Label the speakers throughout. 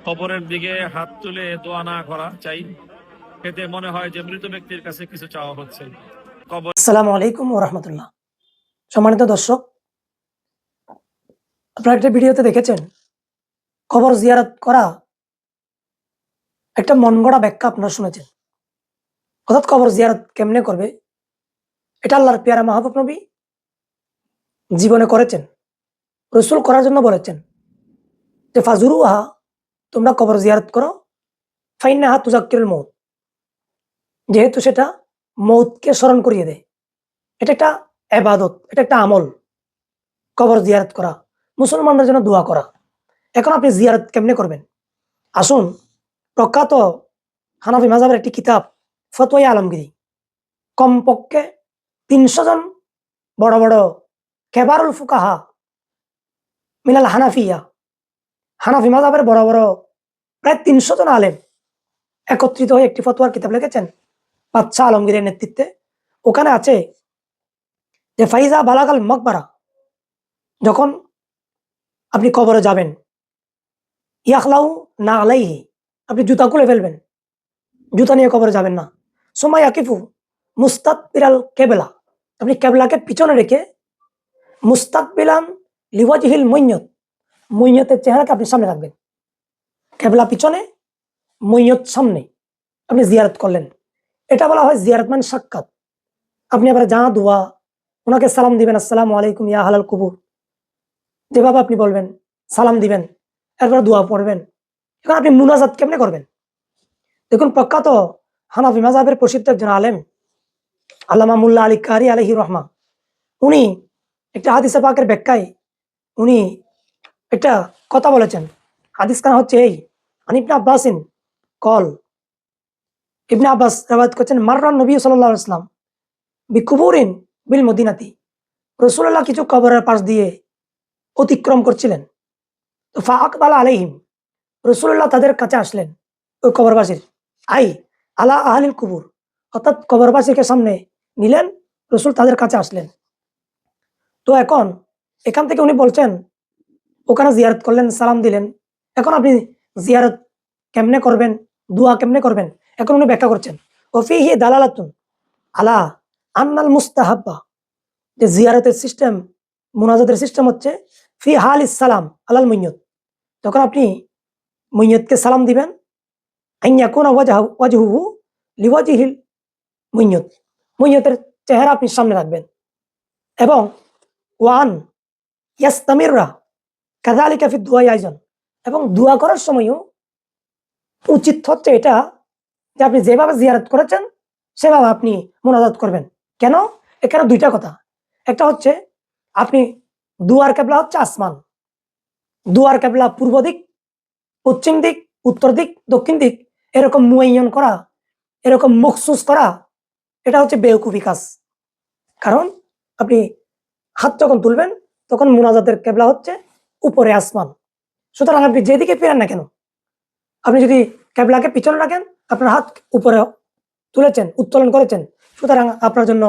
Speaker 1: কবরের দিকে হাত তুলে দোয়া না করা চাই, এতে মনে হয় যে মৃত ব্যক্তির কাছে কিছু চাওয়া হচ্ছে।
Speaker 2: আসসালামু আলাইকুম ওয়া রাহমাতুল্লাহ। সম্মানিত দর্শক, আপনারা একটা ভিডিওতে দেখেছেন কবর জিয়ারত করা একটা মন গড়া ব্যাখ্যা আপনারা শুনেছেন। অর্থাৎ কবর জিয়ারত কেমনে করবে এটা আল্লাহর পেয়ারা মাহবুব নবী জীবনে করেছেন, রসুল করার জন্য বলেছেন যে ফাজুরুহা, তোমরা কবর জিয়ারত করো, ফাইন্নাহা তুযাক্কিরুল মউত, যেহেতু সেটা মউতকে স্মরণ করিয়ে দেয়। এটা একটা ইবাদত, এটা একটা আমল, কবর জিয়ারত করা, মুসলমানদের জন্য দোয়া করা। এখন আপনি জিয়ারত কেমনে করবেন? আসুন, প্রখ্যাত হানাফি মাযহাবের একটি কিতাব ফতোয়া আলমগীরি, কমপক্ষে ৩০০ জন বড় বড় কেবারুল ফুকাহা মিনাল হানাফিয়া, হানাফি মাযহাবের বড় বড় প্রায় ৩০০ জন আলেম একত্রিত হয়ে একটি ফতোয়ার কিতাব লিখেছেন বাদশাহ আলমগীরের নেতৃত্বে। ওখানে আছে যে ফাইজা বালাগাল মকবারা, যখন আপনি কবরে যাবেন, ইয়াখলাউ না আলাইহি, আপনি জুতা খুলে ফেলবেন, জুতা নিয়ে কবরে যাবেন না। সুম্মা ইয়াকিফু মুস্তাকবিলাল কেবলা, আপনি কেবলাকে পিছনে রেখে মুস্তাকবিলান লিওয়াজহিল মুইয়ত, মুইয়তের চেহারাকে আপনি সামনে রাখবেন। কেবলা পিছনে, মুইয়ত সামনে, আপনি জিয়ারত করলেন। এটা বলা হয় জিয়ারত মানে সাক্ষাৎ। আপনি আবার যা দোয়া, ওনাকে সালাম দিবেন, আসসালামু আলাইকুম ইয়া আহলাল কুবুর, যেভাবে আপনি বলবেন সালাম দিবেন, এরপর দোয়া পড়বেন। এখন আপনি মুনাজাত কেমনে করবেন? দেখুন, প্রখ্যাত হানাফি মাযহাবের প্রসিদ্ধ একজন আলেম আল্লামা মুল্লা আলী কারি আলাইহি রহমা, উনি একটা হাদিসে পাকের ব্যাখ্যায় উনি একটা কথা বলেছেন। হাদিস খানা হচ্ছে এই, ইবনে আব্বাসিন কল, ইবনে আব্বাস রিওয়ায়াত করছেন, মাররান নবী সাল্লাল্লাহু আলাইহি ওয়াসাল্লাম বিকুবুরিন বিল মদিনাতি, রাসূলুল্লাহ কিছু কবরের পাশ দিয়ে অতিক্রম করছিলেন। তো ফা আকবালা আলাইহিম, রাসূলুল্লাহ তাদের কাছে আসলেন, ওই কবরবাসীর, আই আলা আহলিল কুবুর, অর্থাৎ কবরবাসীকে সামনে নিলেন, রাসূল তাদের কাছে আসলেন। তো এখন এখান থেকে উনি বলছেন, ওখানে জিয়ারত করলেন, সালাম দিলেন। এখন আপনি জিয়ারত কেমনে করবেন, দোয়া কেমনে করবেন, এখন উনি ব্যাখ্যা করছেন। ওফিহি দালালাতুন আলা আন্নাল মুস্তাহাব্বা, যে জিয়ারতের সিস্টেম, মুনাজাতের সিস্টেম হচ্ছে ফি হালিস সালাম আলাল মুইয়ত, তখন আপনি মুইয়তকে সালাম দিবেন, আন ইয়াকুনা ওয়াজহুহু লিওয়াজহিল মুইয়ত, মুইয়তের চেহারা আপনি সামনে রাখবেন। এবং ওয়ান ইয়াস্তামিররা কাযালিকা ফি দুআই আইজন, এবং দোয়া করার সময়ও উচিত হচ্ছে এটা যে আপনি যেভাবে জিয়ারত করেছেন সেভাবে আপনি মুনাজাত করবেন। কেন? এখানে দুইটা কথা। একটা হচ্ছে আপনি দুয়ার কেবলা হচ্ছে আসমান, দুয়ার কেবলা পূর্ব দিক, পশ্চিম দিক, উত্তর দিক, দক্ষিণ দিক, এরকম মুআয়্যান করা, এরকম মখসুস করা, এটা হচ্ছে বেওকুফি কাজ। কারণ আপনি হাত যখন তুলবেন তখন মুনাজাতের কেবলা হচ্ছে উপরে আসমান। সুতরাং আপনি যেদিকে ফিরেন না কেন, আপনি যদি কেবলাকে পিছনে রাখেন, আপনার হাত উপরে তুলেছেন, উত্তোলন করেছেন, সুতরাং আপনার জন্য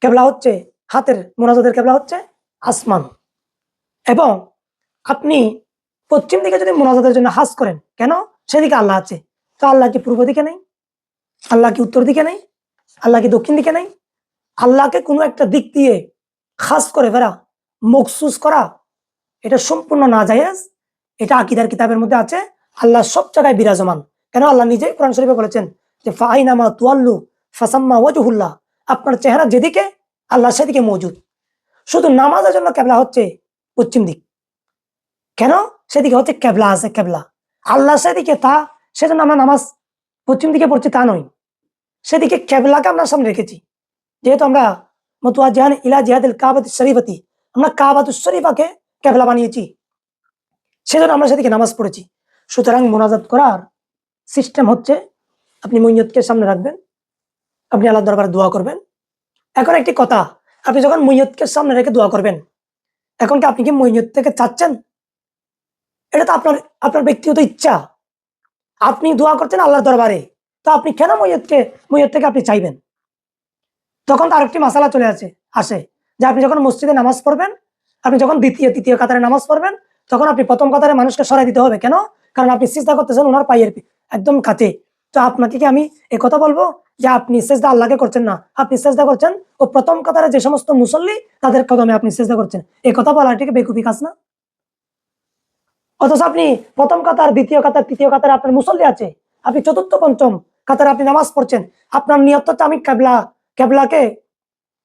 Speaker 2: কেবলা হচ্ছে, হাতের মোনাজাতের কেবলা হচ্ছে আসমান। এবং আপনি পশ্চিম দিকে যদি মোনাজাতের জন্য হাজ করেন, কেন? সেদিকে আল্লাহ আছে। তো আল্লাহ কি পূর্ব দিকে নেই? আল্লাহ কি উত্তর দিকে নেই? আল্লাহ কি দক্ষিণ দিকে নেই? আল্লাহকে কোনো একটা দিক দিয়ে খাস করে ফেরা, মখসুস করা, এটা সম্পূর্ণ নাজায়েজ। এটা আকীদার কিতাবের মধ্যে আছে, আল্লাহ সব জায়গায় বিরাজমান। কেন? আল্লাহ নিজেই কোরআন শরীফে বলেছেন যে ফাআইনামা তুওয়াল্লু ফাসাম্মা ওয়াজহুল্লাহ, আপনার চেহারা যেদিকে আল্লাহ সেদিকে মওজুদ। শুধু নামাজের জন্য কেবলা হচ্ছে পশ্চিম দিক। কেন? সেদিকে হচ্ছে কেবলা আছে, কেবলা আল্লাহ সেদিকে, তা সেজন্য আমরা নামাজ পশ্চিম দিকে পড়ছি তা নয়, সেদিকে কেবলাকে আমরা সামনে রেখেছি। যেহেতু আমরা মুতাওয়াজ্জিহান ইলা জিহাদিল কাবাতিশ শরীফাতি, আমরা কাবাতুশ শরীফাকে কেবলা বানিয়েছি, সেজন্য আমরা সেদিকে নামাজ পড়েছি। সুতরাং মোনাজাত করার সিস্টেম হচ্ছে আপনি মুইয়তকে সামনে রাখবেন, আপনি আল্লাহর দরবারে দোয়া করবেন। এখন একটি কথা, আপনি যখন মুইয়তকে সামনে রেখে দোয়া করবেন, এখন কি আপনি কি মুইয়ত থেকে চাচ্ছেন? এটা তো আপনার আপনার ব্যক্তিগত ইচ্ছা। আপনি দোয়া করছেন আল্লাহর দরবারে, তো আপনি কেন মুইয়ত থেকে আপনি চাইবেন? তখন তো আরেকটি মাসালা চলে আসে যে আপনি যখন মসজিদে নামাজ পড়বেন, আপনি যখন দ্বিতীয় তৃতীয় কাতারে নামাজ পড়বেন, তখন আপনি প্রথম কাতারে মানুষকে সরাই দিতে হবে। কেন? কারণ আপনি সিজদা করতেছেন ওনার পায়ের একদম কাছে। তো আপনাকে কি আমি এই কথা বলবো যে আপনি সিজদা আল্লাহকে করছেন না, আপনি সিজদা করছেন ও প্রথম কাতারে যে সমস্ত মুসল্লি তাদের কদমে আপনি সিজদা করছেন? এই কথা বলা এটাকে বেকুফি কাজ না? অথচ আপনি প্রথম কাতার, দ্বিতীয় কাতার, তৃতীয় কাতারে আপনার মুসল্লি আছে, আপনি চতুর্থ পঞ্চম কাতারে আপনি নামাজ পড়ছেন, আপনার নিয়ত হচ্ছে আমি কেবলাকে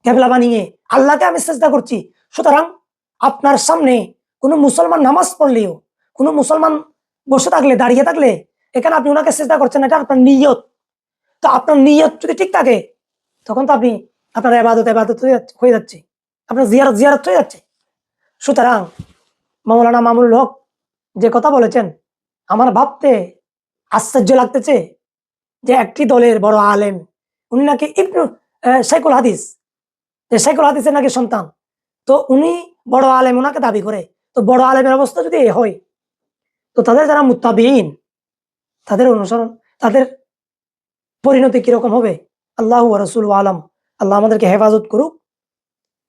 Speaker 2: কেবলা বানিয়ে আল্লাহকে আমি চেষ্টা করছি। সুতরাং আপনার সামনে কোনো মুসলমান নামাজ পড়লেও, কোনো মুসলমান বসে থাকলে, দাঁড়িয়ে থাকলে, এখানে আপনি ওনাকে চেষ্টা করছেন, এটা আপনার নিয়ত। তো আপনার নিয়ত যদি ঠিক থাকে তখন তো আপনি আপনার এবাদত হয়ে যাচ্ছে, আপনার জিয়ারত হয়ে যাচ্ছে। সুতরাং মাওলানা মামুনুল হক যে কথা বলেছেন, আমার ভাবতে আশ্চর্য লাগতেছে যে একটি দলের বড় আলেম, উনি নাকি শাইখুল হাদিস, যে শাইখুল হাদিসের নাকি সন্তান, তো উনি বড় আলেম ওনাকে দাবি করে। তো বড় আলেমের অবস্থা যদি এ হয়, তো তাদের যারা মুত্তাবিঈন, তাদের অনুসরণ, তাদের পরিণতি কিরকম হবে? আল্লাহ ওয়া রাসূলু আলাম। আল্লাহ আমাদেরকে হেফাজত করুক।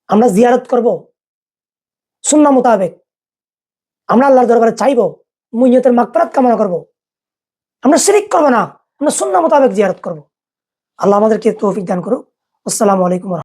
Speaker 2: আমরা জিয়ারত করব সুন্নাহ মোতাবেক, আমরা আল্লাহর দরবারে চাইবো, মুইয়তের মাগফিরাত কামনা করব। আমরা শিরিক করব না, আমরা সুন্নাহ মোতাবেক জিয়ারত করব। আল্লাহ আমাদেরকে তৌফিক দান করুক। আসসালামু আলাইকুম।